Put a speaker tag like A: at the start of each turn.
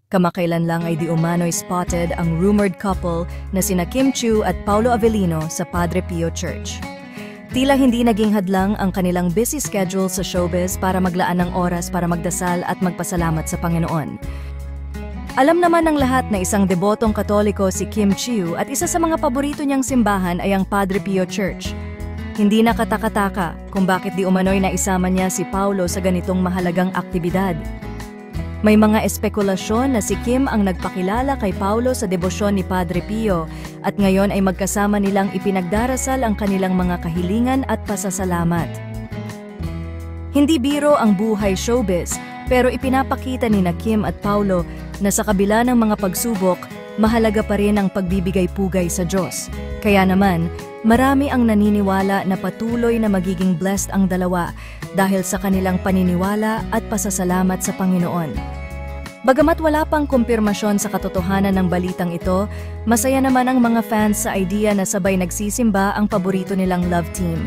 A: Kamakailan lang ay di umano'y spotted ang rumored couple na sina Kim Chiu at Paulo Avellino sa Padre Pio Church. Tila hindi naging hadlang ang kanilang busy schedule sa showbiz para maglaan ng oras para magdasal at magpasalamat sa Panginoon. Alam naman ng lahat na isang debotong Katoliko si Kim Chiu at isa sa mga paborito niyang simbahan ay ang Padre Pio Church. Hindi nakataka-taka kung bakit di umano'y naisama niya si Paulo sa ganitong mahalagang aktibidad. May mga espekulasyon na si Kim ang nagpakilala kay Paulo sa debosyon ni Padre Pio at ngayon ay magkasama nilang ipinagdarasal ang kanilang mga kahilingan at pasasalamat. Hindi biro ang buhay showbiz, pero ipinapakita ni na Kim at Paulo na sa kabila ng mga pagsubok, mahalaga pa rin ang pagbibigay-pugay sa Diyos. Kaya naman, marami ang naniniwala na patuloy na magiging blessed ang dalawa dahil sa kanilang paniniwala at pasasalamat sa Panginoon. Bagamat wala pang kumpirmasyon sa katotohanan ng balitang ito, masaya naman ang mga fans sa idea na sabay nagsisimba ang paborito nilang love team.